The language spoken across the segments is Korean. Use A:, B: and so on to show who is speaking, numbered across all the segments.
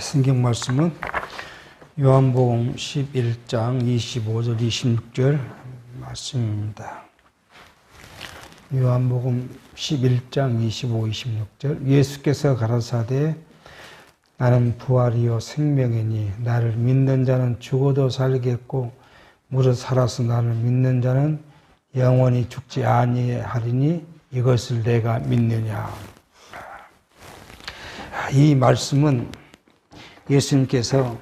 A: 성경 말씀은 요한복음 11장 25절 26절 말씀입니다. 요한복음 11장 25, 26절 예수께서 가라사대 나는 부활이요 생명이니 나를 믿는 자는 죽어도 살겠고 무릇 살아서 나를 믿는 자는 영원히 죽지 아니하리니 이것을 내가 믿느냐. 이 말씀은 예수님께서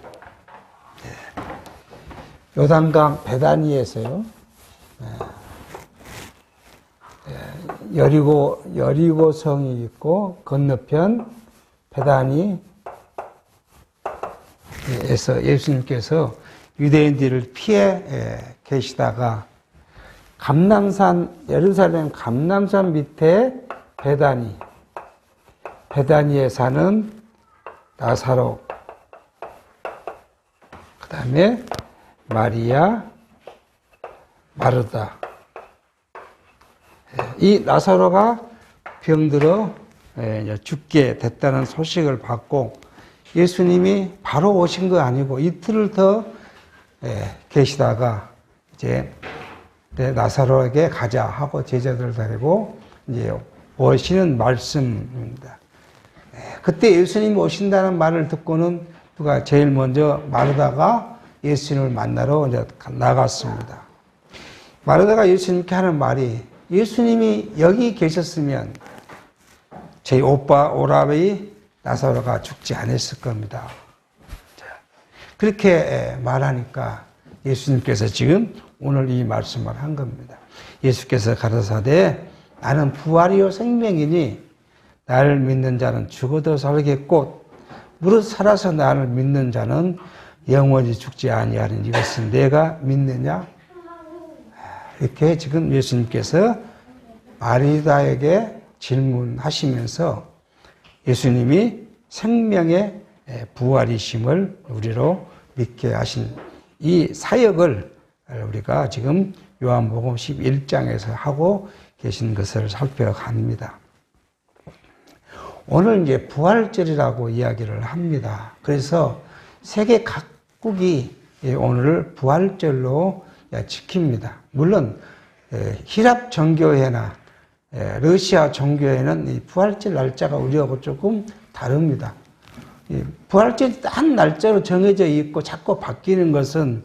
A: 요단강 베다니에서요, 여리고성이 있고 건너편 베다니에서 예수님께서 유대인들을 피해 계시다가 감람산, 예루살렘 감람산 밑에 베다니에 사는 나사로, 그 다음에 마리아, 마르다. 이 나사로가 병들어 죽게 됐다는 소식을 받고 예수님이 바로 오신 거 아니고 이틀을 더 계시다가 이제 나사로에게 가자 하고 제자들을 데리고 이제 오시는 말씀입니다. 그때 예수님이 오신다는 말을 듣고는 누가 제일 먼저 마르다가 예수님을 만나러 이제 나갔습니다. 마르다가 예수님께 하는 말이 예수님이 여기 계셨으면 제 오빠 오라비 나사로가 죽지 않았을 겁니다. 그렇게 말하니까 예수님께서 지금 오늘 이 말씀을 한 겁니다. 예수께서 가라사대 나는 부활이요 생명이니 나를 믿는 자는 죽어도 살겠고 무릇 살아서 나를 믿는 자는 영원히 죽지 아니하리니 이것은 내가 믿느냐? 이렇게 지금 예수님께서 마리다에게 질문하시면서 예수님이 생명의 부활이심을 우리로 믿게 하신 이 사역을 우리가 지금 요한복음 11장에서 하고 계신 것을 살펴갑니다. 오늘 이제 부활절이라고 이야기를 합니다. 그래서 세계 각국이 오늘을 부활절로 지킵니다. 물론 히랍 정교회나 러시아 정교회는 이 부활절 날짜가 우리하고 조금 다릅니다. 부활절이 딱 날짜로 정해져 있고 자꾸 바뀌는 것은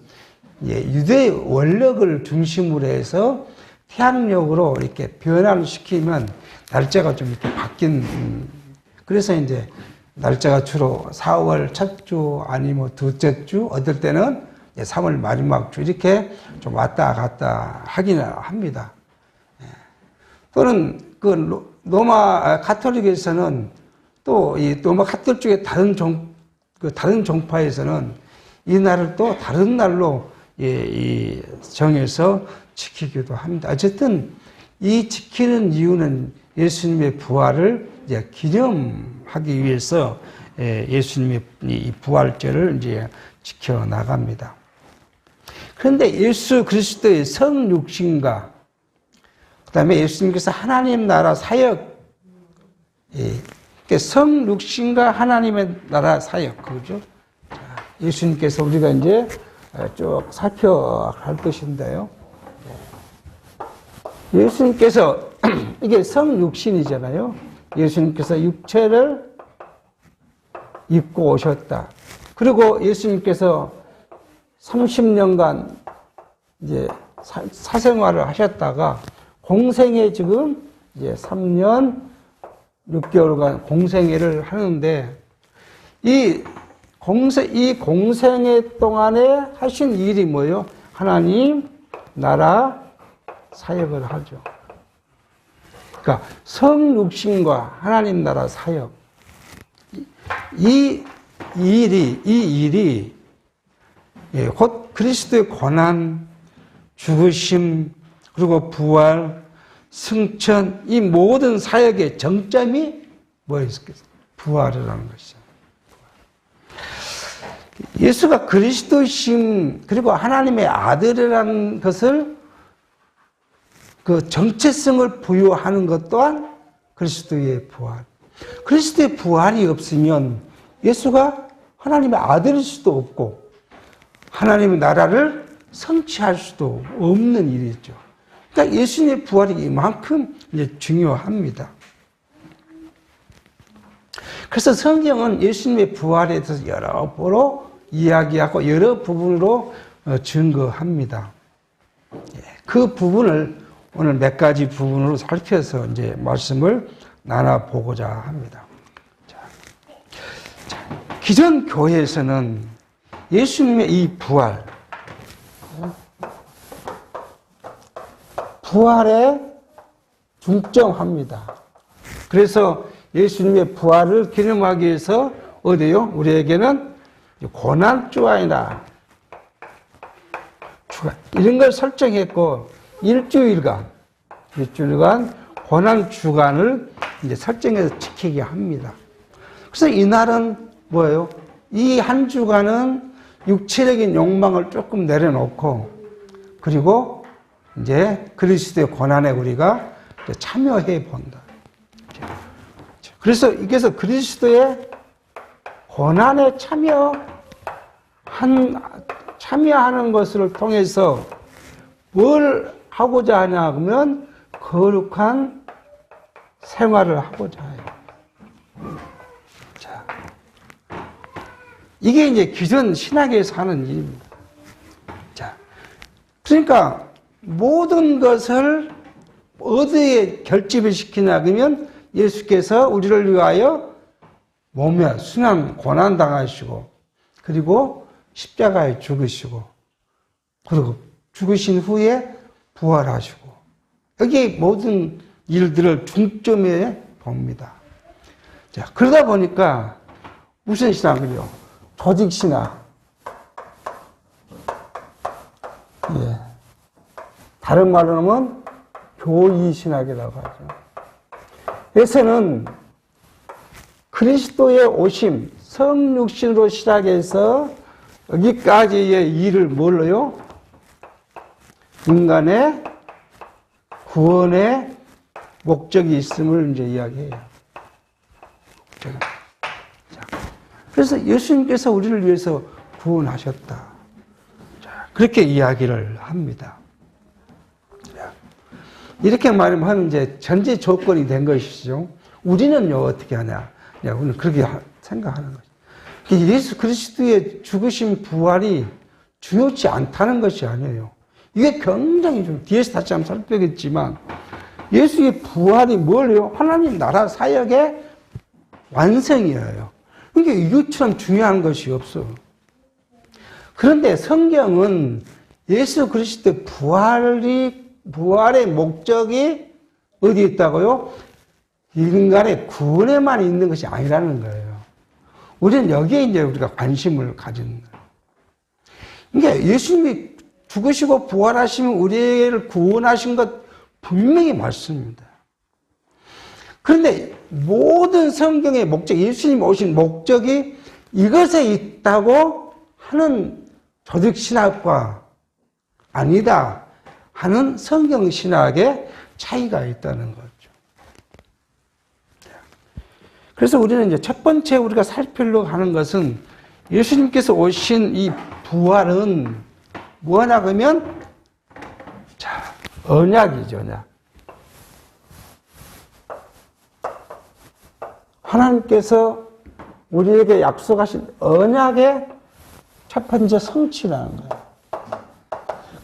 A: 유대 원력을 중심으로 해서 태양력으로 이렇게 변화를 시키면 날짜가 좀 이렇게 바뀐, 그래서 이제 날짜가 주로 4월 첫 주 아니면 둘째 주, 어떨 때는 3월 마지막 주 이렇게 좀 왔다 갔다 하기는 합니다. 또는 그 로마 가톨릭에서는 또 이 로마 가톨릭 쪽에 다른 종파에서는 이 날을 또 다른 날로 정해서 지키기도 합니다. 어쨌든 이 지키는 이유는 예수님의 부활을 이제 기념하기 위해서 예수님의 이 부활절을 이제 지켜 나갑니다. 그런데 예수 그리스도의 성육신과 그다음에 예수님께서 하나님 나라 사역, 성육신과 하나님의 나라 사역, 그죠? 예수님께서 우리가 이제 쭉 살펴갈 것인데요. 예수님께서 이게 성육신이잖아요. 예수님께서 육체를 입고 오셨다. 그리고 예수님께서 30년간 이제 사생활을 하셨다가 공생애 지금 이제 3년 6개월간 공생애를 하는데 이 공생애 동안에 하신 일이 뭐예요? 하나님 나라 사역을 하죠. 그러니까 성육신과 하나님 나라 사역, 이 일이 곧 그리스도의 고난, 죽으심, 그리고 부활, 승천, 이 모든 사역의 정점이 뭐였겠어요? 부활이라는 것이죠. 예수가 그리스도이심, 그리고 하나님의 아들이라는 것을 그 정체성을 부여하는 것 또한 그리스도의 부활. 그리스도의 부활이 없으면 예수가 하나님의 아들일 수도 없고 하나님의 나라를 성취할 수도 없는 일이죠. 그러니까 예수님의 부활이 이만큼 이제 중요합니다. 그래서 성경은 예수님의 부활에 대해서 여러 번으로 이야기하고 여러 부분으로 증거합니다. 그 부분을 오늘 몇 가지 부분으로 살펴서 이제 말씀을 나눠보고자 합니다. 기존 교회에서는 예수님의 이 부활에 중점합니다. 그래서 예수님의 부활을 기념하기 위해서 어디요? 우리에게는 고난주간이다. 이런 걸 설정했고 일주일간 고난주간을 이제 설정해서 지키게 합니다. 그래서 이날은 뭐예요? 이 한 주간은 육체적인 욕망을 조금 내려놓고 그리고 이제 그리스도의 고난에 우리가 참여해 본다. 그래서 이게서 그리스도의 고난에 참여하는 것을 통해서 뭘 하고자 하냐 하면 거룩한 생활을 하고자 해요. 자, 이게 이제 기존 신학에서 하는 일입니다. 자, 그러니까 모든 것을 어디에 결집을 시키냐 그러면 예수께서 우리를 위하여 몸에 순환 고난 당하시고 그리고 십자가에 죽으시고 그리고 죽으신 후에 부활하시고 여기 모든 일들을 중점에 봅니다. 자, 그러다 보니까 무슨 신학이요? 조직 신학. 예. 다른 말로 하면 교의 신학이라고 하죠. 에서는 그리스도의 오심, 성육신으로 시작해서 여기까지의 일을 뭘로요? 인간의 구원의 목적이 있음을 이제 이야기해요. 자, 그래서 예수님께서 우리를 위해서 구원하셨다. 자, 그렇게 이야기를 합니다. 자, 이렇게 말하면 이제 전제 조건이 된 것이죠. 우리는요, 어떻게 하냐. 우리는 그렇게 생각하는 거죠. 예수 그리스도의 죽으신 부활이 중요치 않다는 것이 아니에요. 이게 굉장히 좀 뒤에서 다시 한번 살펴보겠지만 예수의 부활이 뭘요? 하나님 나라 사역의 완성이에요. 그러니까 이것처럼 중요한 것이 없어. 그런데 성경은 예수 그리스도의 부활의 목적이 어디에 있다고요? 인간의 구원에만 있는 것이 아니라는 거예요. 우리는 여기에 이제 우리가 관심을 가지는 거예요. 그러니까 예수님이 죽으시고 부활하시면 우리를 구원하신 것 분명히 맞습니다. 그런데 모든 성경의 목적, 예수님 오신 목적이 이것에 있다고 하는 조직신학과 아니다 하는 성경신학의 차이가 있다는 거죠. 그래서 우리는 이제 첫 번째 우리가 살피려고 하는 것은 예수님께서 오신 이 부활은 뭐냐 그러면 자, 언약이죠, 언약. 하나님께서 우리에게 약속하신 언약의 첫 번째 성취라는 거예요.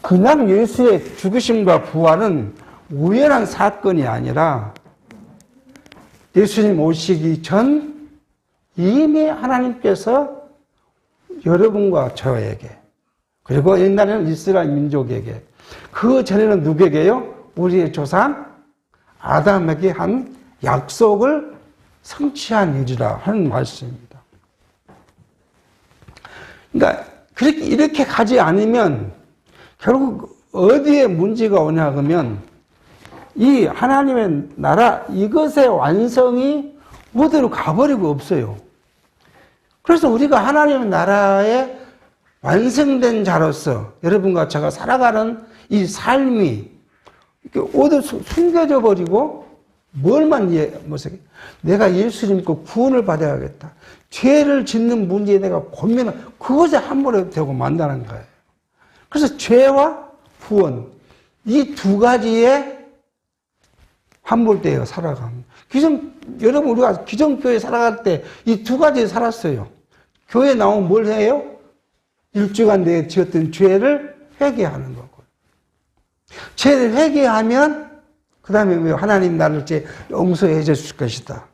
A: 그냥 예수의 죽으심과 부활은 우연한 사건이 아니라 예수님 오시기 전 이미 하나님께서 여러분과 저에게 그리고 옛날에는 이스라엘 민족에게 그 전에는 누구에게요? 우리의 조상 아담에게 한 약속을 성취한 일이라 하는 말씀입니다. 그러니까 이렇게 가지 않으면 결국 어디에 문제가 오냐 그러면 이 하나님의 나라 이것의 완성이 어디로 가버리고 없어요. 그래서 우리가 하나님의 나라에 완성된 자로서 여러분과 제가 살아가는 이 삶이 어디 숨겨져 버리고 뭘만 내가 예수님 믿고 구원을 받아야겠다. 죄를 짓는 문제에 내가 고민을, 그것에 함몰이 되고 만다는 거예요. 그래서 죄와 구원, 이 두 가지에 함몰되어 살아갑니다. 여러분, 우리가 기존교회 살아갈 때 이 두 가지에 살았어요. 교회 나오면 뭘 해요? 일주간 내에 지었던 죄를 회개하는 거고. 죄를 회개하면, 그 다음에 하나님 나를 용서해 줄 것이다.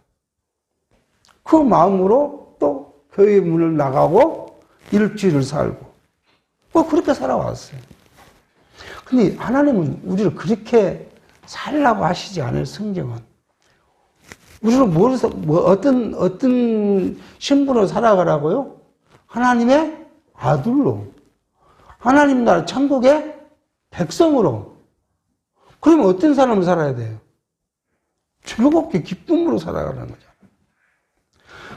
A: 그 마음으로 또 교회 문을 나가고 일주일을 살고. 그렇게 살아왔어요. 근데 하나님은 우리를 그렇게 살라고 하시지 않을 성경은. 우리를 어떤 신분으로 살아가라고요? 하나님의 아들로. 하나님 나라 천국의 백성으로. 그러면 어떤 사람을 살아야 돼요? 즐겁게 기쁨으로 살아가는 거죠.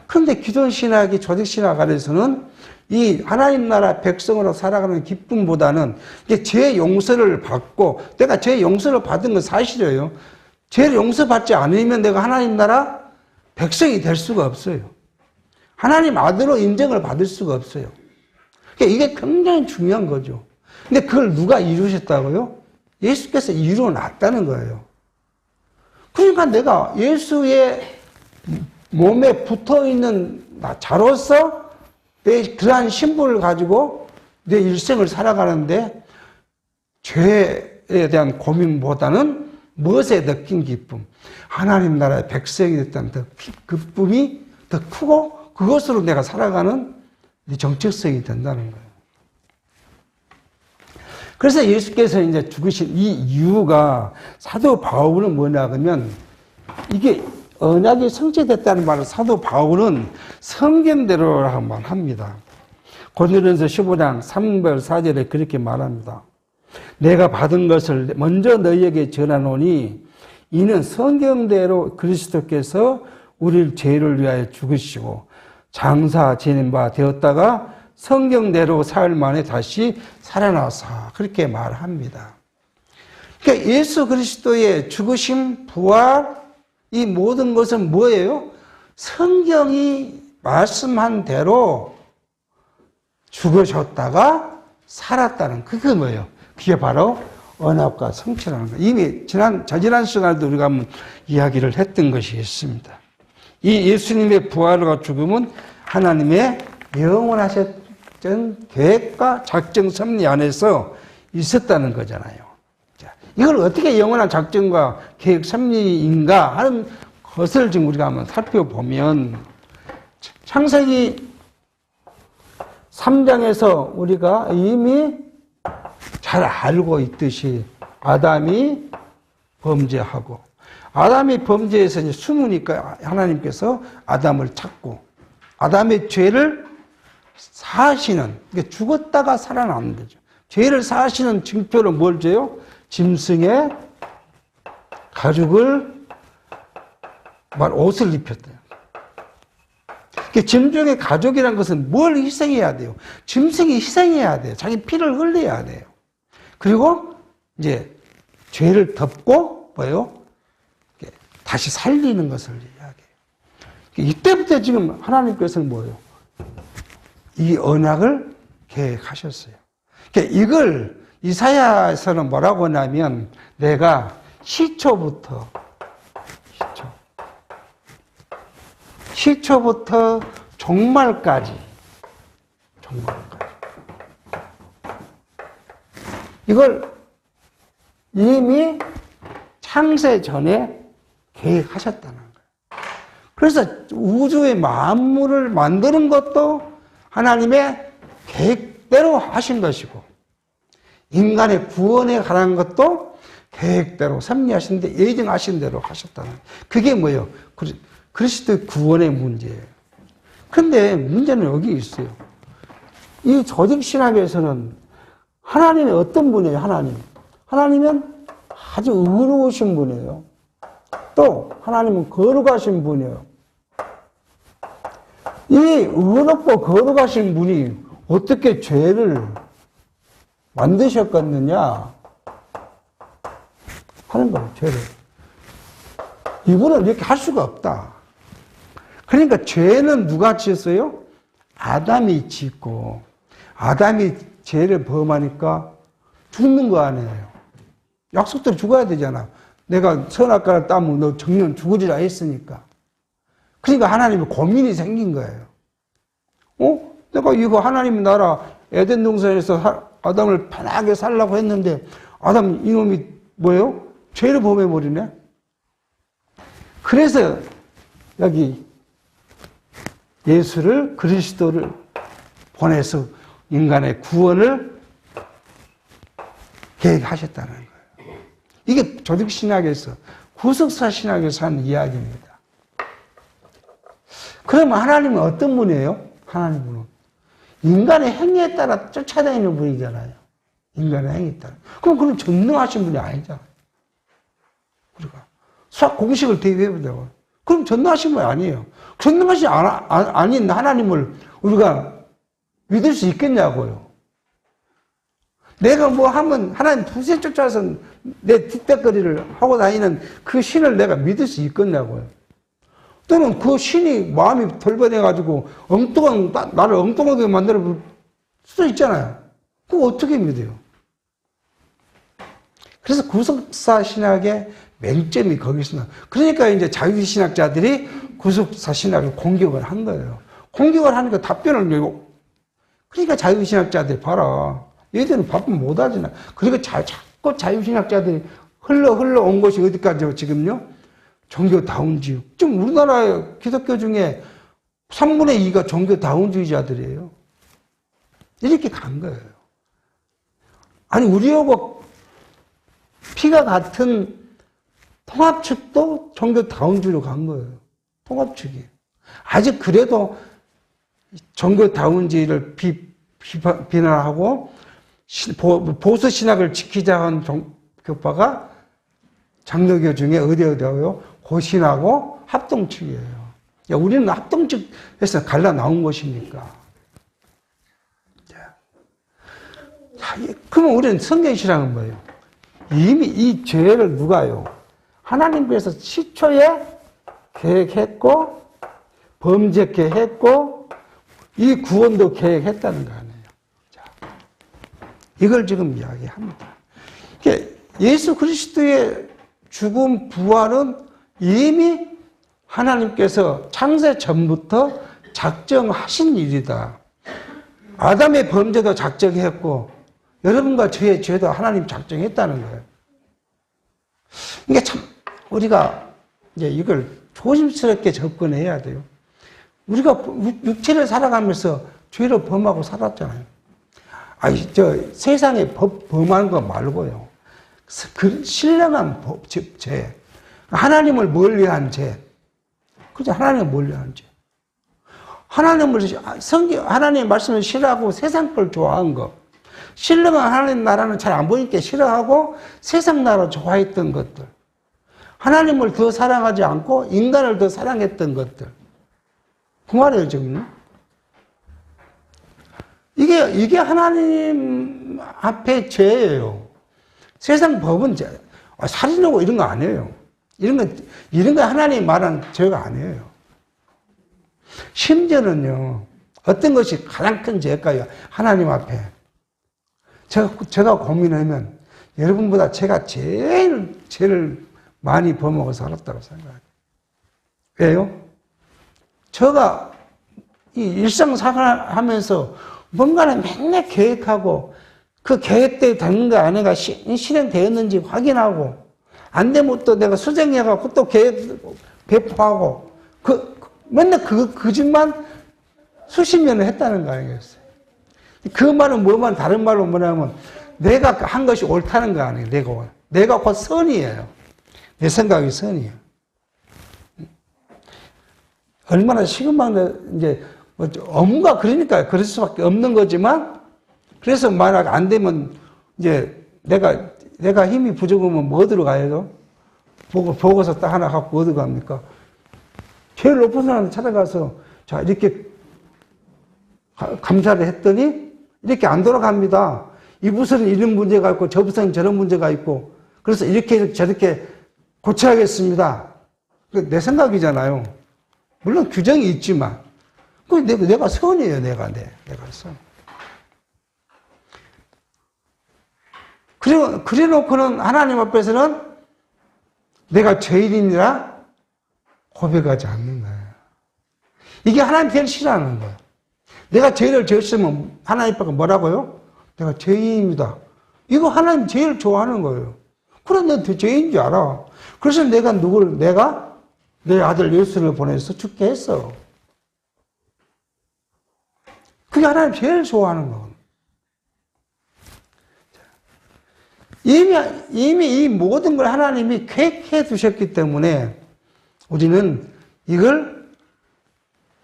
A: 그런데 기존 신학이 조직 신학 안에서는 이 하나님 나라 백성으로 살아가는 기쁨보다는 이게 죄 용서를 받고, 내가 죄 용서를 받은 건 사실이에요. 죄를 용서받지 않으면 내가 하나님 나라 백성이 될 수가 없어요. 하나님 아들로 인정을 받을 수가 없어요. 그러니까 이게 굉장히 중요한 거죠. 근데 그걸 누가 이루셨다고요? 예수께서 이루어놨다는 거예요. 그러니까 내가 예수의 몸에 붙어있는 자로서 내 그러한 신분을 가지고 내 일생을 살아가는데 죄에 대한 고민보다는 무엇에 더 큰 기쁨, 하나님 나라의 백성이 됐다는 더 기쁨이 더 크고 그것으로 내가 살아가는 정체성이 된다는 거예요. 그래서 예수께서 이제 죽으신 이 이유가, 사도 바울은 뭐냐 그러면, 이게 언약이 성취됐다는 말을 사도 바울은 성경대로라고 말합니다. 고린도전서 15장 3절 4절에 그렇게 말합니다. 내가 받은 것을 먼저 너희에게 전하노니 이는 성경대로 그리스도께서 우리를 죄를 위하여 죽으시고 장사 지낸 바 되었다가 성경대로 사흘 만에 다시 살아나사, 그렇게 말합니다. 그러니까 예수 그리스도의 죽으심, 부활, 이 모든 것은 뭐예요? 성경이 말씀한 대로 죽으셨다가 살았다는, 그게 뭐예요? 그게 바로 언약과 성취라는 거예요. 이미 저지난 시간에도 우리가 한번 이야기를 했던 것이 있습니다. 이 예수님의 부활과 죽음은 하나님의 영원하셨던 계획과 작정 섭리 안에서 있었다는 거잖아요. 자, 이걸 어떻게 영원한 작정과 계획 섭리인가 하는 것을 지금 우리가 한번 살펴보면, 창세기 3장에서 우리가 이미 잘 알고 있듯이 아담이 범죄하고, 아담이 범죄해서 이제 숨으니까 하나님께서 아담을 찾고, 아담의 죄를 사하시는, 그러니까 죽었다가 살아나는 거죠. 죄를 사하시는 증표로 뭘 줘요? 짐승의 가죽을, 옷을 입혔대요. 짐승의 가죽이라는 것은 뭘 희생해야 돼요? 짐승이 희생해야 돼요. 자기 피를 흘려야 돼요. 그리고 이제 죄를 덮고 뭐예요? 다시 살리는 것을 이야기해요. 이때부터 지금 하나님께서는 뭐예요? 이 언약을 계획하셨어요. 이걸 이사야에서는 뭐라고 하냐면, 내가 시초부터 종말까지 이걸 이미 창세 전에 계획하셨다는 거예요. 그래서 우주의 만물을 만드는 것도 하나님의 계획대로 하신 것이고, 인간의 구원에 관한 것도 계획대로 섭리하신데 예정하신 대로 하셨다는 거예요. 그게 뭐예요? 그리스도의 구원의 문제예요. 그런데 문제는 여기 있어요. 이 조직신학에서는 하나님이 어떤 분이에요? 하나님은 아주 의로우신 분이에요. 또 하나님은 거룩하신 분이에요. 이 의롭고 거룩하신 분이 어떻게 죄를 만드셨겠느냐 하는 거예요. 죄를. 이분은 이렇게 할 수가 없다. 그러니까 죄는 누가 지었어요? 아담이 짓고, 아담이 죄를 범하니까 죽는 거 아니에요. 약속대로 죽어야 되잖아. 내가 선악과를 따면 너 정령 죽으리라 했으니까. 그러니까 하나님이 고민이 생긴 거예요. 내가 이거 하나님 나라 에덴 동산에서 아담을 편하게 살라고 했는데 아담 이놈이 뭐예요? 죄를 범해버리네. 그래서 여기 예수를 그리스도를 보내서 인간의 구원을 계획하셨다는 거예요. 이게 조직신학에서 구속사 신학에서 하는 이야기입니다. 그러면 하나님은 어떤 분이에요? 하나님은 인간의 행위에 따라 쫓아다니는 분이잖아요. 인간의 행위에 따라. 그럼 전능하신 분이 아니잖아요. 우리가 수학 공식을 대비해보자고. 그럼 전능하신 분이 아니에요. 전능하신 아닌 하나님을 우리가 믿을 수 있겠냐고요. 내가 뭐 하면 하나님 두세 쫓아서 내 뒷배거리를 하고 다니는 그 신을 내가 믿을 수 있겠냐고요. 또는 그 신이 마음이 돌변해가지고 나를 엉뚱하게 만들어 수도 있잖아요. 그거 어떻게 믿어요? 그래서 구속사 신학의 맹점이 거기서 나. 그러니까 이제 자유신학자들이 구속사 신학을 공격을 한 거예요. 공격을 하니까 답변을 내고. 그러니까 자유신학자들이 봐라. 얘들은 답변 못 하잖아. 그러니까 자꾸 자유신학자들이 흘러온 것이 어디까지요, 지금요? 종교다운주의. 지금 우리나라 기독교 중에 3분의 2가 종교다운주의자들이에요. 이렇게 간 거예요. 아니, 우리하고 피가 같은 통합측도 종교다운주의로 간 거예요. 통합측이. 아직 그래도 종교다운주의를 비난하고 보수신학을 지키자 한 교파가 장로교 중에 어디요? 고신하고 합동측이에요. 야, 우리는 합동측에서 갈라 나온 것입니까? 자, 그러면 우리는 성경신앙은 뭐예요? 이미 이 죄를 누가요? 하나님께서 시초에 계획했고, 범죄케 했고, 이 구원도 계획했다는 거 아니에요. 자, 이걸 지금 이야기합니다. 예수 그리스도의 죽음, 부활은 이미 하나님께서 창세 전부터 작정하신 일이다. 아담의 범죄도 작정했고, 여러분과 저의 죄도 하나님 작정했다는 거예요. 이게 참, 우리가 이제 이걸 조심스럽게 접근해야 돼요. 우리가 육체를 살아가면서 죄를 범하고 살았잖아요. 세상에 범하는 거 말고요. 그 신령한 죄. 하나님을 멀리한 죄. 그죠? 하나님을 멀리한 죄. 하나님의 말씀을 싫어하고 세상 걸 좋아한 거. 신령한 하나님 나라는 잘 안 보이니까 싫어하고 세상 나라 좋아했던 것들. 하나님을 더 사랑하지 않고 인간을 더 사랑했던 것들. 그 말이에요, 지금. 이게 하나님 앞에 죄예요. 세상 법은 살인하고 이런 거 아니에요. 이런 거 하나님이 말한 죄가 아니에요. 심지어는요, 어떤 것이 가장 큰 죄일까요? 하나님 앞에. 제가 고민하면 여러분보다 제가 제일 죄를 많이 범하고 살았다고 생각해요. 왜요? 제가 이 일상생활하면서 뭔가를 맨날 계획하고 그 계획대로 되는 거 아내가 실행되었는지 확인하고 안 되면 또 내가 수정해가지고 또 계획 배포하고 맨날 그 짓만 수십 년을 했다는 거 아니겠어요? 그 말은 뭐만 다른 말로 뭐냐면 내가 한 것이 옳다는 거 아니에요. 내가 곧 선이에요. 내 생각이 선이에요. 얼마나 시급한 이제 업무가 그러니까 그럴 수밖에 없는 거지만 그래서 만약 안 되면 이제 내가 힘이 부족하면 뭐 어디로 가야죠? 보고서 딱 하나 갖고 어디 갑니까? 제일 높은 사람 찾아가서 자 이렇게 감사를 했더니 이렇게 안 돌아갑니다. 이 부서는 이런 문제가 있고 저 부서는 저런 문제가 있고 그래서 이렇게 저렇게 고쳐야겠습니다. 내 생각이잖아요. 물론 규정이 있지만, 그 내가 선이에요, 내가 선. 그래 놓고는 하나님 앞에서는 내가 죄인이라 고백하지 않는 거예요. 이게 하나님 제일 싫어하는 거예요. 내가 죄를 지었으면 하나님 앞에 뭐라고요? 내가 죄인입니다. 이거 하나님 제일 좋아하는 거예요. 그런데 너 죄인인 줄 알아. 그래서 내가 내 아들 예수를 보내서 죽게 했어. 그게 하나님 제일 좋아하는 거예요. 이미 이 모든 걸 하나님이 계획해 두셨기 때문에 우리는 이걸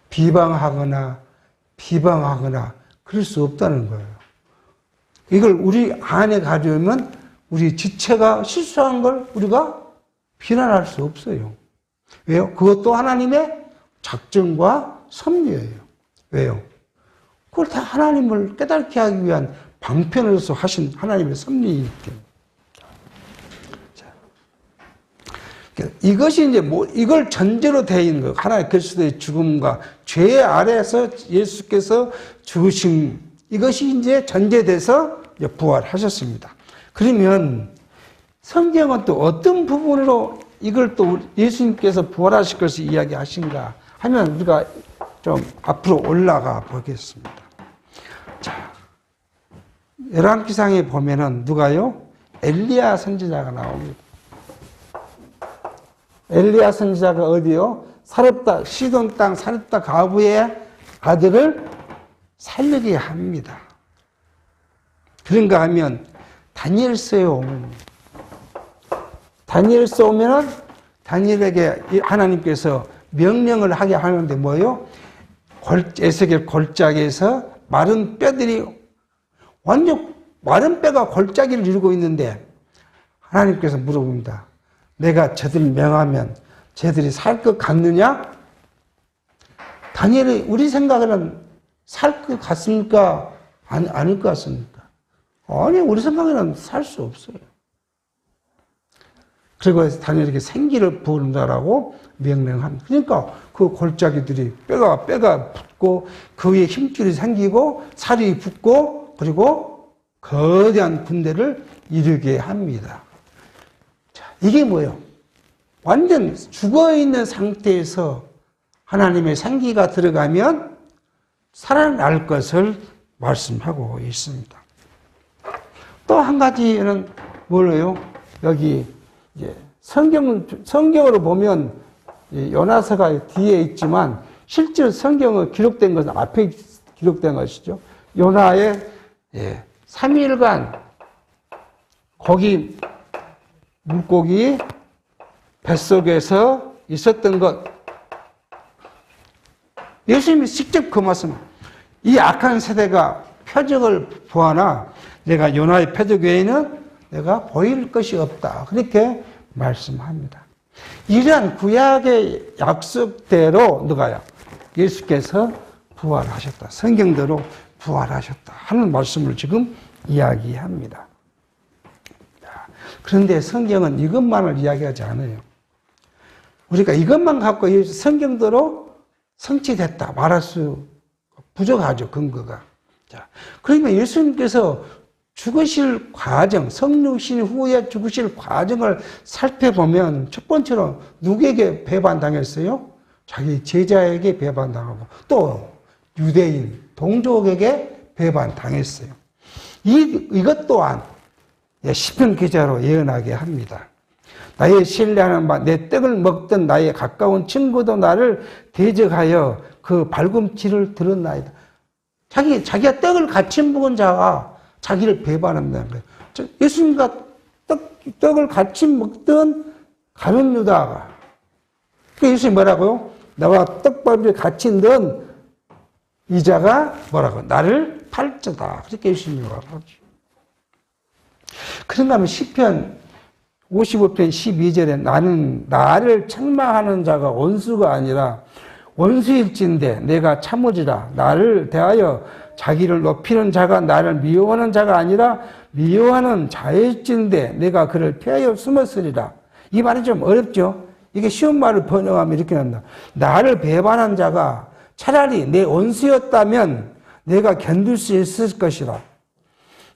A: 비방하거나 그럴 수 없다는 거예요. 이걸 우리 안에 가져오면 우리 지체가 실수한 걸 우리가 비난할 수 없어요. 왜요? 그것도 하나님의 작정과 섭리예요. 왜요? 그걸 다 하나님을 깨닫게 하기 위한 방편으로서 하신 하나님의 섭리이기 때문에. 이것이 이제 이걸 전제로 되어 있는 거예요. 하나님 그리스도의 죽음과 죄 아래에서 예수께서 죽으신 이것이 이제 전제돼서 이제 부활하셨습니다. 그러면 성경은 또 어떤 부분으로 이걸 또 예수님께서 부활하실 것을 이야기하신가 하면 우리가 좀 앞으로 올라가 보겠습니다. 자, 열왕기상에 보면은 누가요? 엘리야 선지자가 나옵니다. 엘리야 선지자가 어디요? 사렙다 시돈 땅 사렙다 가부의 아들을 살리게 합니다. 그런가 하면 다니엘서에 오면 다니엘에게 하나님께서 명령을 하게 하는데 뭐요? 에스겔 골짜기에서 마른 뼈들이 완전 마른 뼈가 골짜기를 이루고 있는데 하나님께서 물어봅니다. 내가 저들을 명하면 쟤들이 살 것 같느냐? 다니엘이 우리 생각에는 살 것 같습니까? 아닐 것 같습니까? 아니, 우리 생각에는 살 수 없어요. 그리고 다니엘에게 생기를 부른다라고 명령합니다. 그러니까 그 골짜기들이 뼈가 붙고 그 위에 힘줄이 생기고 살이 붙고 그리고 거대한 군대를 이루게 합니다. 이게 뭐예요? 완전 죽어있는 상태에서 하나님의 생기가 들어가면 살아날 것을 말씀하고 있습니다. 또 한 가지는 뭐예요? 여기 이제 성경으로 보면 요나서가 뒤에 있지만 실제로 성경에 기록된 것은 앞에 기록된 것이죠. 요나의 3일간 물고기 뱃속에서 있었던 것. 예수님이 직접 그 말씀, 이 악한 세대가 표적을 보아나 내가 요나의 표적 외에는 내가 보일 것이 없다. 그렇게 말씀합니다. 이러한 구약의 약속대로 누가요? 예수께서 부활하셨다. 성경대로 부활하셨다 하는 말씀을 지금 이야기합니다. 그런데 성경은 이것만을 이야기하지 않아요. 우리가 이것만 갖고 성경대로 성취됐다 말할 수 부족하죠, 근거가. 자, 그러면 예수님께서 죽으실 과정, 성육신 후에 죽으실 과정을 살펴보면 첫 번째로 누구에게 배반당했어요? 자기 제자에게 배반당하고 또 유대인, 동족에게 배반당했어요. 이것 또한 시편 기자로 예언하게 합니다. 나의 신뢰하는 바, 내 떡을 먹던 나의 가까운 친구도 나를 대적하여 그 발꿈치를 들었나이다. 자기가 떡을 같이 먹은 자가 자기를 배반한다는 거예요. 예수님과 떡을 같이 먹던 가룟 유다가. 예수님이 뭐라고요? 나와 떡밥을 같이 넣은 이자가 뭐라고? 나를 팔자다. 그렇게 예수님이 말하죠. 그런가 하면 시편 55편 12절에 나는 나를 책망하는 자가 원수가 아니라 원수일진데 내가 참으리라. 나를 대하여 자기를 높이는 자가 나를 미워하는 자가 아니라 미워하는 자일진데 내가 그를 피하여 숨었으리라. 이 말이 좀 어렵죠? 이게 쉬운 말을 번역하면 이렇게 한다. 나를 배반한 자가 차라리 내 원수였다면 내가 견딜 수 있을 것이라.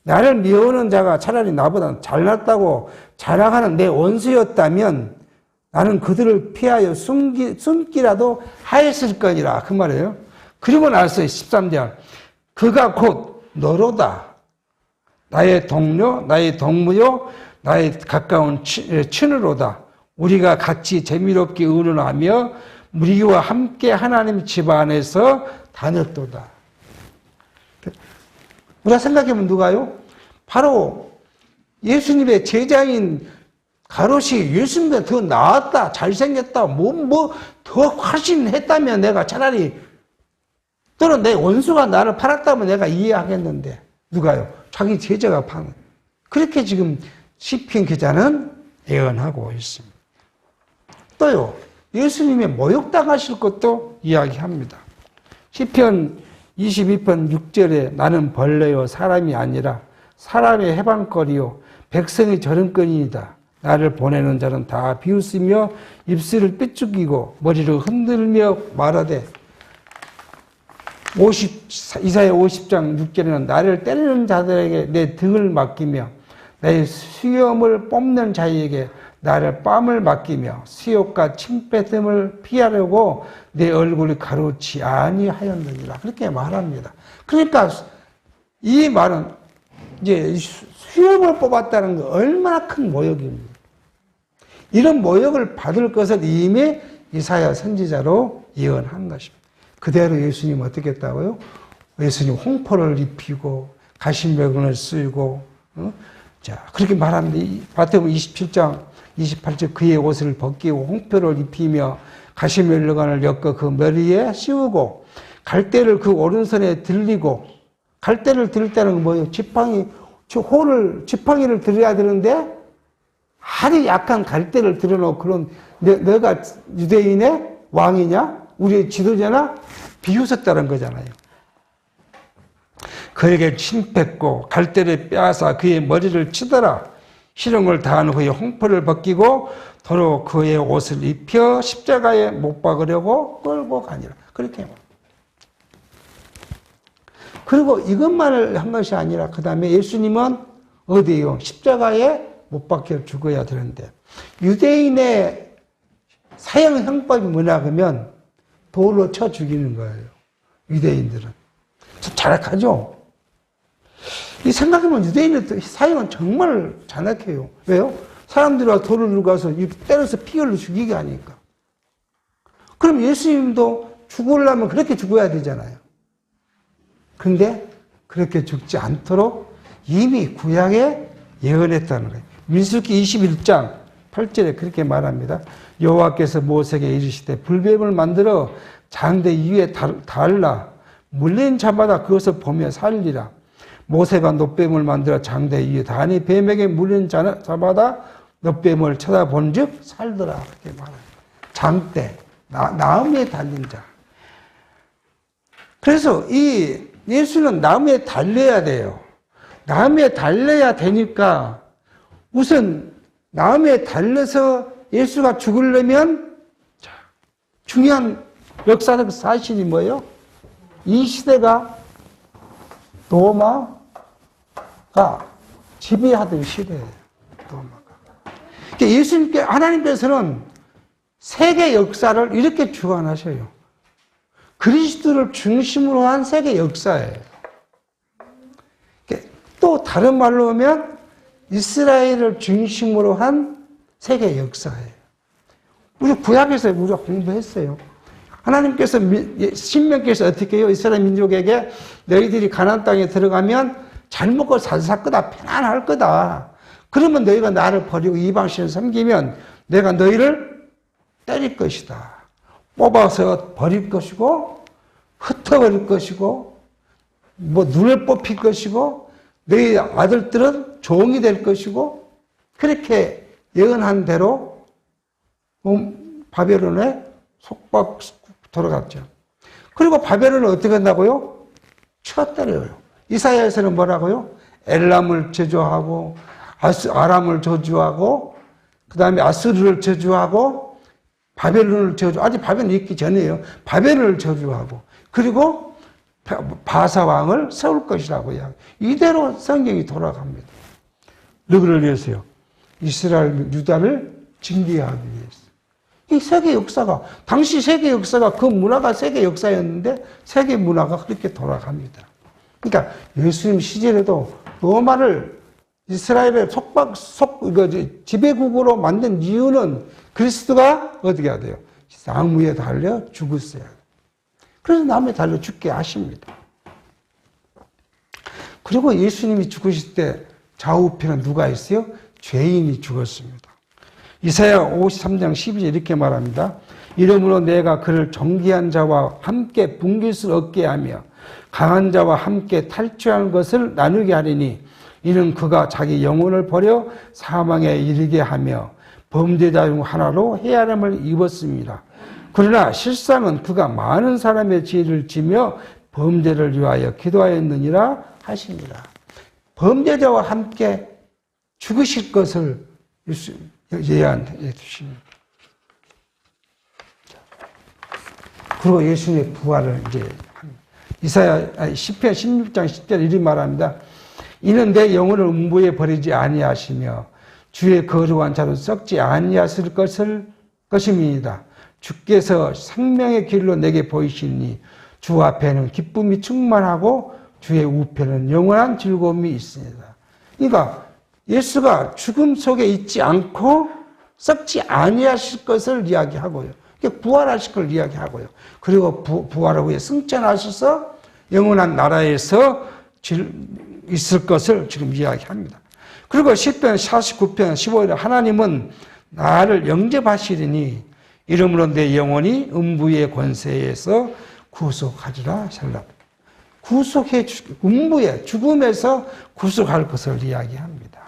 A: 나를 미워하는 자가 차라리 나보다 잘났다고 자랑하는 내 원수였다면 나는 그들을 피하여 숨기라도 하였을 거니라. 그 말이에요. 그리고 나서 13절. 그가 곧 너로다. 나의 동료, 나의 동무요, 나의 가까운 친으로다. 우리가 같이 재미롭게 의논하며 우리와 함께 하나님 집 안에서 다녔도다. 우리가 생각해보면 누가요? 바로 예수님의 제자인 가롯이 예수님보다 더 나았다, 잘생겼다, 더 훨씬 했다면 내가 차라리, 또는 내 원수가 나를 팔았다면 내가 이해하겠는데, 누가요? 자기 제자가 파는. 그렇게 지금 시편 기자는 예언하고 있습니다. 또요, 예수님의 모욕당하실 것도 이야기합니다. 시편 22편 6절에 나는 벌레요 사람이 아니라 사람의 해방거리요 백성의 저런거리이다. 나를 보내는 자는 다 비웃으며 입술을 삐죽이고 머리를 흔들며 말하되 이사야 50장 6절에는 나를 때리는 자들에게 내 등을 맡기며 내 수염을 뽑는 자에게 나를 뺨을 맡기며 수욕과 침뱉음을 피하려고 내 얼굴을 가로치 아니하였느니라. 그렇게 말합니다. 그러니까 이 말은 이제 수염을 뽑았다는 거 얼마나 큰 모욕입니다. 이런 모욕을 받을 것을 이미 이사야 선지자로 예언한 것입니다. 그대로 예수님 어떻게 했다고요? 예수님 홍포를 입히고 가시면을 쓰고 자 그렇게 말합니다. 마태복음 27장 28절 그의 옷을 벗기고 홍표를 입히며 가시멜로관을 엮어 그 머리에 씌우고 갈대를 그 오른손에 들리고 갈대를 들을 때는 뭐예요? 지팡이를 들어야 되는데 아주 약한 갈대를 들어놓고 그런 내가 유대인의 왕이냐? 우리의 지도자나? 비웃었다는 거잖아요. 그에게 침뱉고 갈대를 빼앗아 그의 머리를 치더라. 희롱을 다한 후에 홍포를 벗기고 도로 그의 옷을 입혀 십자가에 못 박으려고 끌고 가니라. 그렇게 말합니다. 그리고 이것만을 한 것이 아니라 그 다음에 예수님은 어디요? 십자가에 못 박혀 죽어야 되는데 유대인의 사형 형법이 뭐냐 그러면 돌로 쳐 죽이는 거예요. 유대인들은. 잔악하죠? 이 생각해보면 유대인의 사형은 정말 잔악해요. 왜요? 사람들이 돌을 들고 가서 때려서 피 흘려 죽이게 하니까. 그럼 예수님도 죽으려면 그렇게 죽어야 되잖아요. 그런데 그렇게 죽지 않도록 이미 구약에 예언했다는 거예요. 민수기 21장 8절에 그렇게 말합니다. 여호와께서 모세에게 이르시되 불뱀을 만들어 장대 위에 달라 물린 자마다 그것을 보며 살리라. 모세가 놋뱀을 만들어 장대 위에 다니 뱀에게 물린 자마다 놋뱀을 쳐다본 즉 살더라. 그렇게 말합니다. 장대, 나무에 달린 자. 그래서 이 예수는 나무에 달려야 돼요. 나무에 달려야 되니까 우선 나무에 달려서 예수가 죽으려면 중요한 역사적 사실이 뭐예요? 이 시대가 로마가 지배하던 시대예요. 로마가. 그러니까 예수님께 하나님께서는 세계 역사를 이렇게 주관하셔요. 그리스도를 중심으로 한 세계 역사예요. 또 다른 말로 하면 이스라엘을 중심으로 한 세계 역사예요. 우리 구약에서 우리가 공부했어요. 하나님께서 신명께서 어떻게 해요? 이스라엘 민족에게 너희들이 가나안 땅에 들어가면 잘 먹고 잘 살 거다. 편안할 거다. 그러면 너희가 나를 버리고 이방신을 섬기면 내가 너희를 때릴 것이다. 뽑아서 버릴 것이고 흩어버릴 것이고 눈을 뽑힐 것이고 너희 아들들은 종이 될 것이고 그렇게 예언한 대로 바벨론에 속박 돌아갔죠. 그리고 바벨론을 어떻게 한다고요? 쳐 때려요. 이사야에서는 뭐라고요? 엘람을 저주하고 아람을 저주하고 그 다음에 아스르를 저주하고 바벨론을 아직 바벨론이 있기 전에요. 바벨론을 저주하고, 그리고 바사왕을 세울 것이라고 이야기. 이대로 성경이 돌아갑니다. 누구를 위해서요? 이스라엘, 유다를 징계하기 위해서. 이 세계 역사가, 당시 세계 역사가 그 문화가 세계 역사였는데 세계 문화가 그렇게 돌아갑니다. 그러니까 예수님 시절에도 로마를 이스라엘의 지배국으로 만든 이유는 그리스도가 어떻게 해야 돼요? 나무에 달려 죽었어야 돼요. 그래서 나무에 달려 죽게 하십니다. 그리고 예수님이 죽으실 때 좌우편에 누가 있어요? 죄인이 죽었습니다. 이사야 53장 12절 이렇게 말합니다. 이러므로 내가 그를 정귀한 자와 함께 분깃을 얻게 하며 강한 자와 함께 탈취하는 것을 나누게 하리니 이는 그가 자기 영혼을 버려 사망에 이르게 하며 범죄자 중 하나로 해하름을 입었습니다. 그러나 실상은 그가 많은 사람의 죄를 지며 범죄를 위하여 기도하였느니라 하십니다. 범죄자와 함께 죽으실 것을 예언해 주십니다. 그리고 예수님의 부활을 이제 시편 16장 10절 이리 말합니다. 이는 내 영혼을 음부에 버리지 아니하시며 주의 거룩한 자로 썩지 아니하실 것임이니이다. 주께서 생명의 길로 내게 보이시니 주 앞에는 기쁨이 충만하고 주의 우편은 영원한 즐거움이 있습니다. 그러니까 예수가 죽음 속에 있지 않고 썩지 아니하실 것을 이야기하고요. 부활하실 걸 이야기하고요. 그리고 부활 후에 승천하셔서 영원한 나라에서 있을 것을 지금 이야기합니다. 그리고 시편 49편 15절에 하나님은 나를 영접하시리니 이러므로 내 영혼이 음부의 권세에서 구속하리라 셀라. 구속해 음부의 죽음에서 구속할 것을 이야기합니다.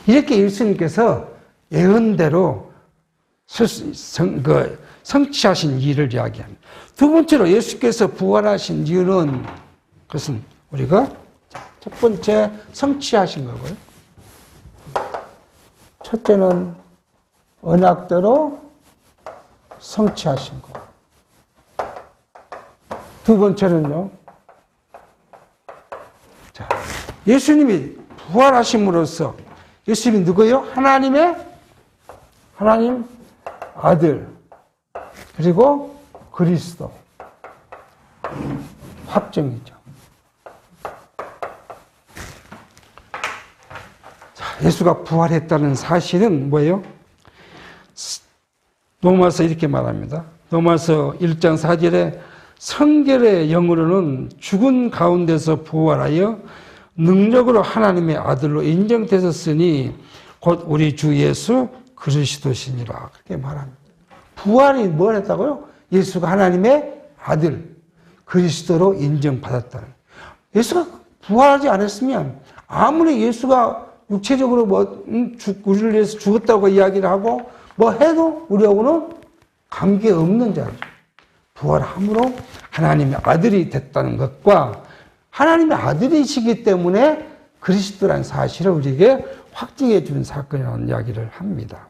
A: 이렇게 예수님께서 예언대로 성취하신 일을 이야기합니다. 두 번째로 예수께서 부활하신 이유는 그것은 우리가 첫 번째 성취하신 거고요. 첫째는 언약대로 성취하신 거. 두 번째는요. 자, 예수님이 부활하심으로써 예수님이 누구예요? 하나님 아들 그리고 그리스도 합정이죠. 자, 예수가 부활했다는 사실은 뭐예요? 로마서 이렇게 말합니다. 로마서 1장 4절에 성결의 영으로는 죽은 가운데서 부활하여 능력으로 하나님의 아들로 인정되셨으니 곧 우리 주 예수 그리스도시니라. 그렇게 말합니다. 부활이 뭘 했다고요? 예수가 하나님의 아들 그리스도로 인정받았다는. 예수가 부활하지 않았으면 아무리 예수가 육체적으로 우리를 위해서 죽었다고 이야기를 하고 뭐 해도 우리하고는 관계없는 자죠. 부활함으로 하나님의 아들이 됐다는 것과 하나님의 아들이시기 때문에 그리스도라는 사실을 우리에게 확증해 준 사건이라는 이야기를 합니다.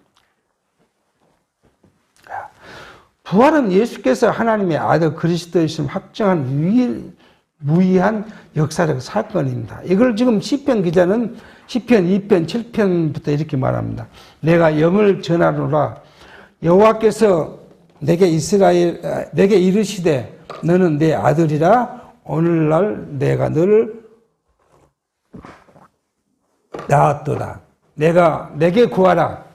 A: 부활은 예수께서 하나님의 아들 그리스도이심을 확정한 무의한 역사적 사건입니다. 이걸 지금 시편 기자는 시편 2편 7편부터 이렇게 말합니다. 내가 영을 전하노라 여호와께서 내게 이르시되 너는 내 아들이라 오늘날 내가 너를 낳았도다. 내게 구하라.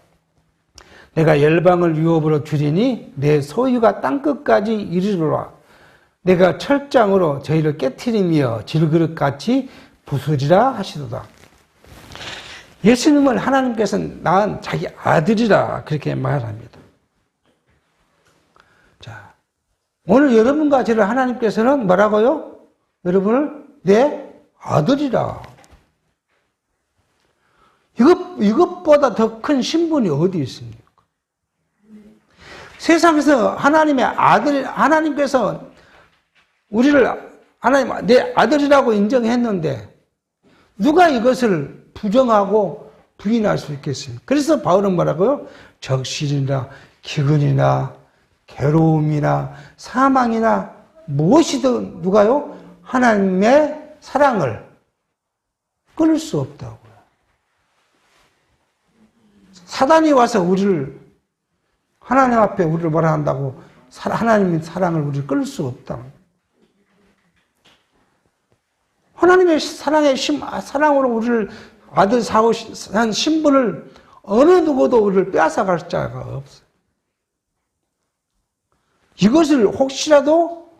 A: 내가 열방을 유업으로 주리니 내 소유가 땅끝까지 이르리라. 내가 철장으로 저희를 깨트리며 질그릇같이 부수리라 하시도다. 예수님을 하나님께서는 낳은 자기 아들이라 그렇게 말합니다. 자, 오늘 여러분과 저를 하나님께서는 뭐라고요? 여러분을 내 아들이라. 이것보다 더 큰 신분이 어디 있습니까? 세상에서 하나님의 아들, 하나님께서 우리를 하나님 내 아들이라고 인정했는데 누가 이것을 부정하고 부인할 수 있겠습니까? 그래서 바울은 뭐라고요? 적실이나 기근이나 괴로움이나 사망이나 무엇이든 누가요? 하나님의 사랑을 끊을 수 없다고요. 사단이 와서 우리를 하나님 앞에 우리를 뭐라 한다고 하나님의 사랑을 우리를 끊을 수 없다. 하나님의 사랑으로 우리를 아들 사오신 신분을 어느 누구도 우리를 빼앗아갈 자가 없어요. 이것을 혹시라도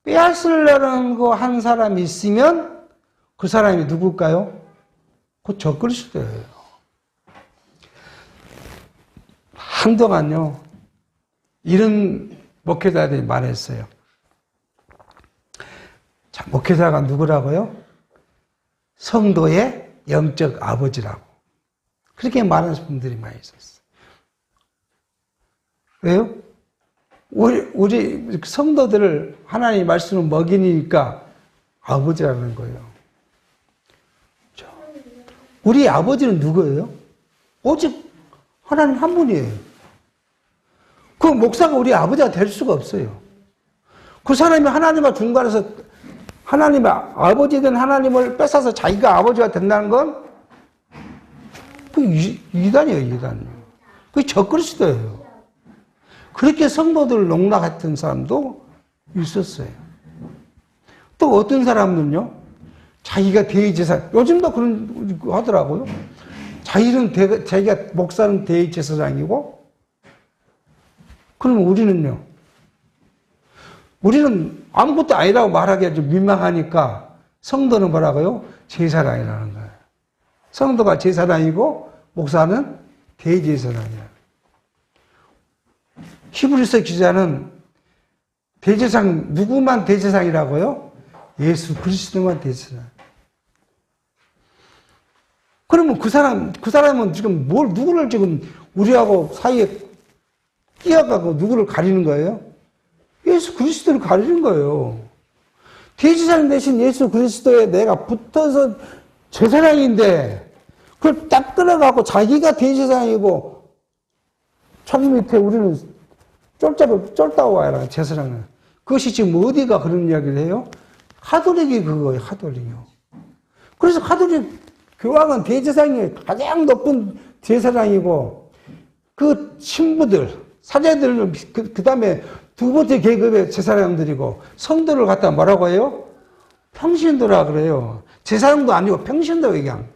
A: 빼앗으려는 거 한 사람이 있으면 그 사람이 누굴까요? 그 적그리스도예요. 한동안요, 이런 목회자들이 말했어요. 자, 목회자가 누구라고요? 성도의 영적 아버지라고. 그렇게 말하는 분들이 많이 있었어요. 왜요? 우리 성도들을 하나님의 말씀을 먹이니까 아버지라는 거예요. 우리 아버지는 누구예요? 오직 하나님 한 분이에요. 그 목사가 우리 아버지가 될 수가 없어요. 그 사람이 하나님과 중간에서 하나님의 아버지 된 하나님을 뺏어서 자기가 아버지가 된다는 건 그 이단이에요, 이단이에요. 그게 적그리스도예요. 그렇게 성도들을 농락했던 사람도 있었어요. 또 어떤 사람들은요, 자기가 대제사장, 요즘도 그런 거 하더라고요. 자기가 목사는 대제사장이고, 그러면 우리는요, 우리는 아무것도 아니라고 말하기가 좀 민망하니까 성도는 뭐라고요? 제사장이라는 거예요. 성도가 제사장이고 목사는 대제사장이야. 히브리서 기자는 대제사장, 누구만 대제사장이라고요? 예수 그리스도만 대제사장. 그러면 그 사람은 지금 누구를 지금 우리하고 사이에 끼어가고 누구를 가리는 거예요? 예수 그리스도를 가리는 거예요. 대제사장 대신 예수 그리스도에 내가 붙어서 제사장인데 그걸 딱 끌어가고 자기가 대제사장이고 자기 밑에 우리는 쫄다고 와요. 제사장은. 그것이 지금 어디가 그런 이야기를 해요? 가톨릭이 그거예요. 가톨릭이요. 그래서 가톨릭 교황은 대제사장이 가장 높은 제사장이고 그 신부들, 사제들은 그 다음에 두 번째 계급의 제사장들이고 성도를 갖다 뭐라고 해요? 평신도라 그래요. 제사장도 아니고 평신도 그냥.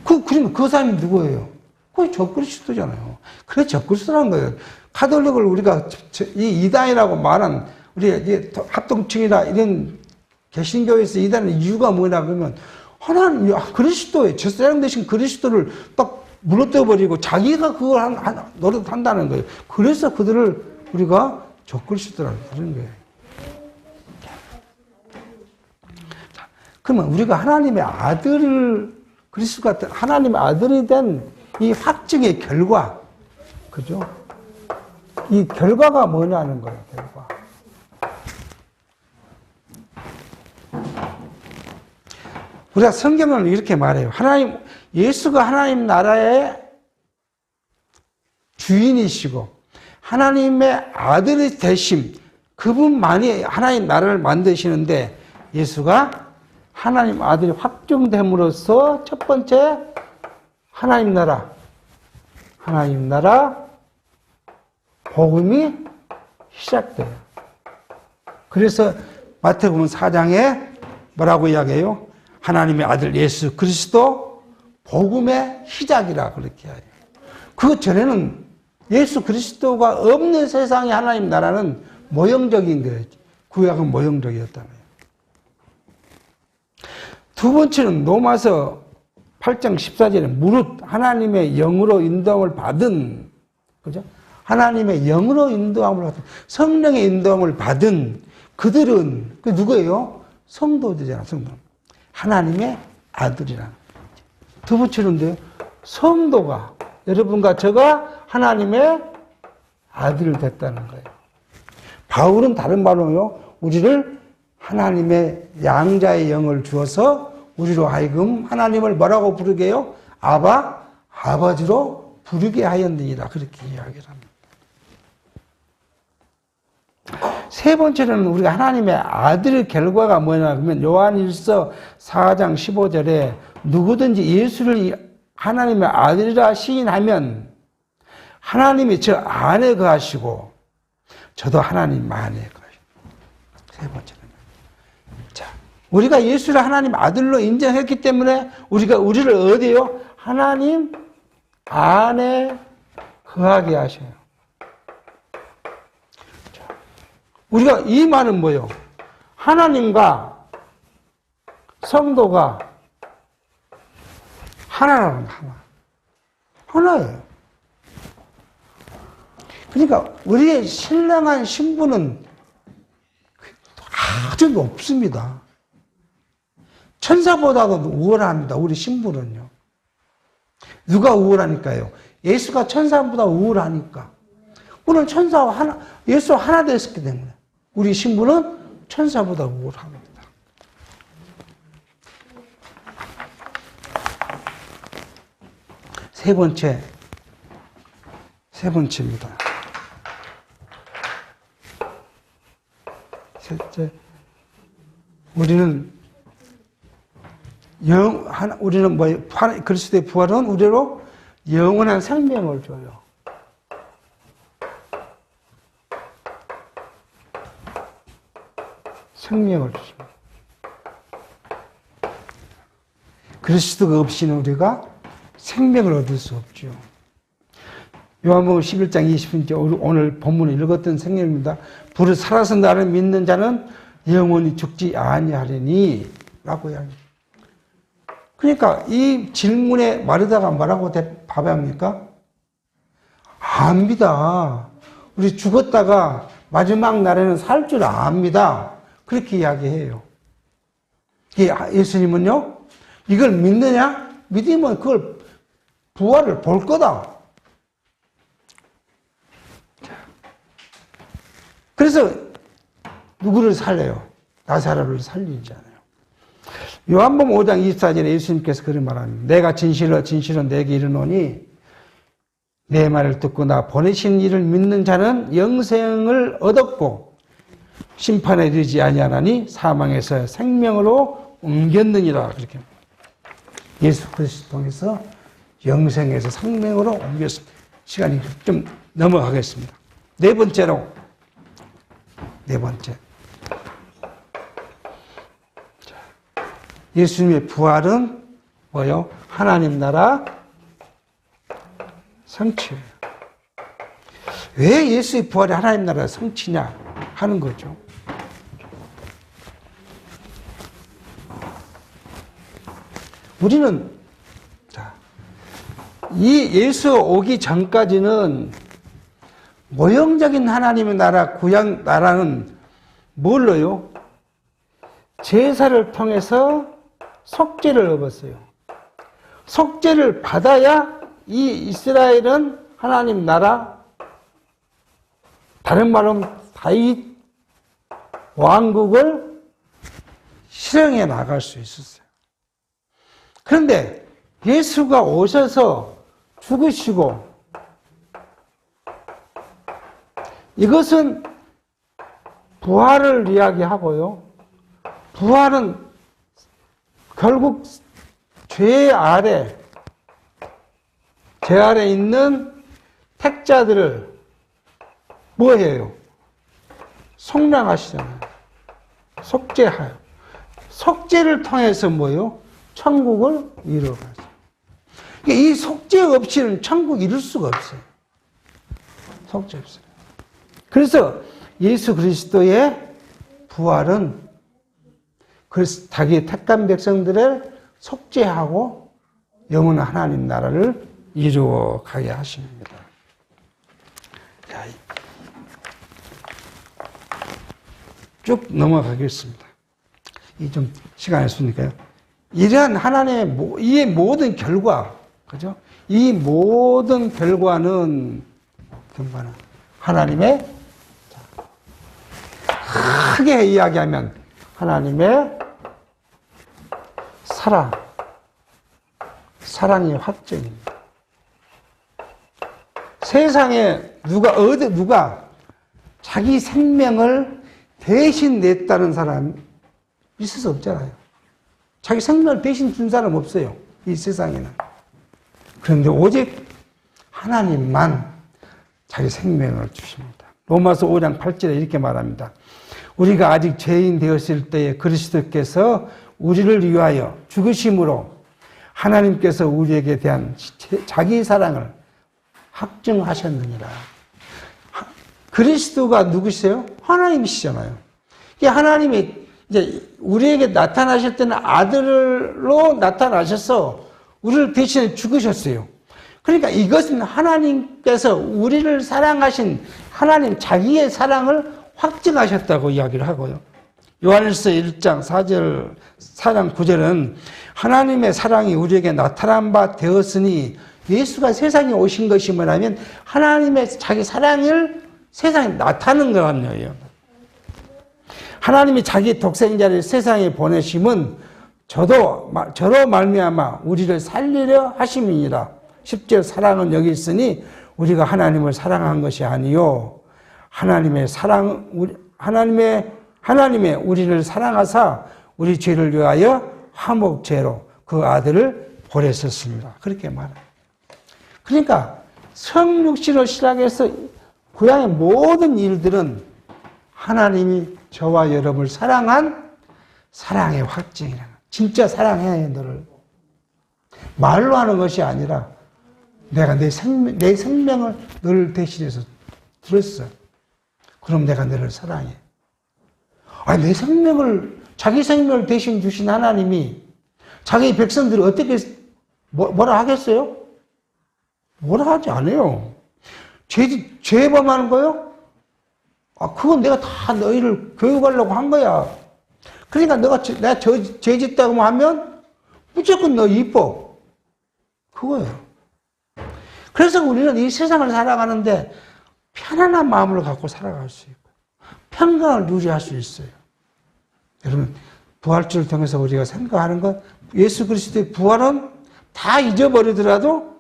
A: 그러면 그 사람이 누구예요? 그게 적그리스도잖아요. 그래 적그리스도라는 거예요. 가톨릭을 우리가 이 이단이라고 말한 우리 합동층이나 이런 개신교에서 이단의 이유가 뭐냐 그러면 하나님 그리스도의 제사장 대신 그리스도를 딱 무너뜨려버리고 자기가 그걸 노릇한다는 거예요. 그래서 그들을 우리가 적그리스도라고 그러는 거예요. 자, 그러면 우리가 하나님의 아들을 그리스도 같은 하나님의 아들이 된 이 확증의 결과, 그죠? 이 결과가 뭐냐는 거예요, 결과. 우리가 성경은 이렇게 말해요. 예수가 하나님 나라의 주인이시고, 하나님의 아들이 되심, 그분만이 하나님 나라를 만드시는데, 예수가 하나님 아들이 확정됨으로써 첫 번째, 하나님 나라, 복음이 시작돼요. 그래서 마태복음 4장에 뭐라고 이야기해요? 하나님의 아들 예수 그리스도 복음의 시작이라 그렇게 해요. 그 전에는 예수 그리스도가 없는 세상의 하나님 나라는 모형적인 거예요. 구약은 모형적이었다는 거예요. 두 번째는 로마서 8장 14절에 무릇 하나님의 영으로 인도함을 받은, 그죠? 하나님의 영으로 인도함을 받은, 성령의 인도함을 받은 그들은, 그 누구예요? 성도들이잖아, 성도. 하나님의 아들이라는. 두 번째는데요, 성도가, 여러분과 저가 하나님의 아들 됐다는 거예요. 바울은 다른 말로요, 우리를 하나님의 양자의 영을 주어서 우리로 하여금 하나님을 뭐라고 부르게요? 아바 아버지로 부르게 하였느니라. 그렇게 이야기를 합니다. 세 번째로는 우리가 하나님의 아들의 결과가 뭐냐 하면 요한일서 4장 15절에 누구든지 예수를 하나님의 아들이라 시인하면 하나님이 저 안에 거하시고 저도 하나님 안에 거하시고. 세 번째는 자, 우리가 예수를 하나님 아들로 인정했기 때문에 우리를 어디요? 하나님 안에 거하게 하셔요. 자, 우리가 이 말은 뭐예요? 하나님과 성도가 하나라는 하나예요. 그러니까 우리의 신령한 신분은 아주 높습니다. 천사보다도 우월합니다. 우리 신분은요. 누가 우월하니까요? 예수가 천사보다 우월하니까. 우리는 천사와 하나, 예수와 하나 되었기 때문에 우리 신분은 천사보다 우월합니다. 세 번째입니다. 셋째, 우리는 뭐예요? 그리스도의 부활은 우리로 영원한 생명을 줘요. 생명을 주십니다. 그리스도가 없이는 우리가 생명을 얻을 수 없죠. 요한복음 11장 20절 오늘 본문을 읽었던 생명입니다. 부르 살아서 나를 믿는 자는 영원히 죽지 아니하리니 라고 이야기합니다. 그러니까 이 질문에 마르다가 뭐라고 답합니까? 압니다. 우리 죽었다가 마지막 날에는 살 줄 압니다. 그렇게 이야기해요. 예수님은요, 이걸 믿느냐? 믿으면 그걸 부활을 볼 거다. 그래서 누구를 살려요? 나사로를 살리잖아요. 요한복음 5장 24절에 예수님께서 그런 말합니다. 내가 진실로 내게 이르노니 내 말을 듣고 나 보내신 이를 믿는 자는 영생을 얻었고 심판에 이르지 아니하나니 사망에서 생명으로 옮겼느니라. 그렇게 예수 그리스도 통해서 영생에서 생명으로 옮겼습니다. 시간이 좀 넘어가겠습니다. 네 번째. 예수님의 부활은 뭐요? 하나님 나라 성취예요. 왜 예수의 부활이 하나님 나라 성취냐 하는 거죠. 우리는 이 예수 오기 전까지는 모형적인 하나님의 나라, 구약 나라는 뭘로요? 제사를 통해서 속죄를 얻었어요. 속죄를 받아야 이 이스라엘은 하나님 나라, 다른 말로 다윗 왕국을 실행해 나갈 수 있었어요. 그런데 예수가 오셔서 죽으시고 이것은 부활을 이야기하고요. 부활은 결국 죄 아래 있는 택자들을 뭐해요? 속량하시잖아요. 속죄하여. 속죄를 통해서 뭐요? 천국을 이루어가죠. 이 속죄 없이는 천국 이룰 수가 없어요. 속죄 없어요. 그래서 예수 그리스도의 부활은 자기 택한 백성들을 속죄하고 영원한 하나님 나라를 이루어 가게 하십니다. 자, 쭉 넘어가겠습니다. 이 좀 시간이 없으니까요. 이러한 하나님의 이 모든 결과, 그죠? 이 모든 결과는 하나님의 크게 이야기하면 하나님의 사랑이 확정입니다. 세상에 누가 자기 생명을 대신 냈다는 사람 있을 수 없잖아요. 자기 생명을 대신 준 사람 없어요. 이 세상에는. 그런데 오직 하나님만 자기 생명을 주십니다. 로마서 5장 8절에 이렇게 말합니다. 우리가 아직 죄인 되었을 때에 그리스도께서 우리를 위하여 죽으심으로 하나님께서 우리에게 대한 자기 사랑을 확증하셨느니라. 그리스도가 누구세요? 하나님이시잖아요. 하나님이 이제 우리에게 나타나실 때는 아들로 나타나셔서 우리를 대신해 죽으셨어요. 그러니까 이것은 하나님께서 우리를 사랑하신 하나님 자기의 사랑을 확증하셨다고 이야기를 하고요. 요한일서 1장 4장 9절은 하나님의 사랑이 우리에게 나타난 바 되었으니 예수가 세상에 오신 것이 뭐냐면 하나님의 자기 사랑을 세상에 나타내는 거라는 하나님이 자기 독생자를 세상에 보내심은 저로 말미암아 우리를 살리려 하심이니라. 10절 사랑은 여기 있으니 우리가 하나님을 사랑한 것이 아니요 하나님의 우리를 사랑하사 우리 죄를 위하여 화목제로 그 아들을 보내셨습니다. 그렇게 말해요. 그러니까 성육신을 시작해서 구약의 모든 일들은 하나님이 저와 여러분을 사랑한 사랑의 확증이라. 진짜 사랑해 너를. 말로 하는 것이 아니라 내가 내 생명을 너를 대신해서 들었어. 그럼 내가 너를 사랑해. 아니, 내 생명을, 자기 생명을 대신 주신 하나님이 자기 백성들을 어떻게, 뭐라 하겠어요? 뭐라 하지 않아요. 죄 범하는 거요? 그건 내가 다 너희를 교육하려고 한 거야. 그러니까 내가 죄 짓다고 하면 무조건 너 이뻐. 그거예요. 그래서 우리는 이 세상을 살아가는데 편안한 마음을 갖고 살아갈 수 있고 평강을 누리할 수 있어요. 여러분, 부활주를 통해서 우리가 생각하는 건 예수 그리스도의 부활은 다 잊어버리더라도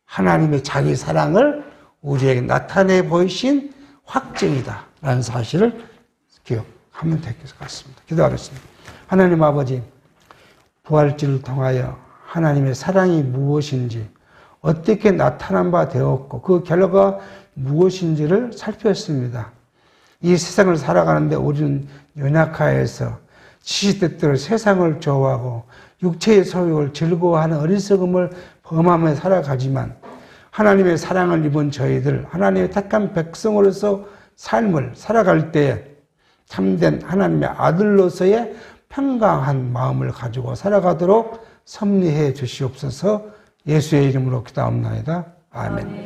A: 하나님의 자기 사랑을 우리에게 나타내 보이신 확증이다 라는 사실을 기억하면 될 것 같습니다. 기도하겠습니다. 하나님 아버지, 부활주를 통하여 하나님의 사랑이 무엇인지 어떻게 나타난 바 되었고 그 결과가 무엇인지를 살폈습니다. 이 세상을 살아가는데 우리는 연약하여서 지시뜻대로 세상을 좋아하고 육체의 소욕을 즐거워하는 어리석음을 범하며 살아가지만 하나님의 사랑을 입은 저희들, 하나님의 택한 백성으로서 삶을 살아갈 때 참된 하나님의 아들로서의 평강한 마음을 가지고 살아가도록 섭리해 주시옵소서. 예수의 이름으로 기도합니다. 아멘.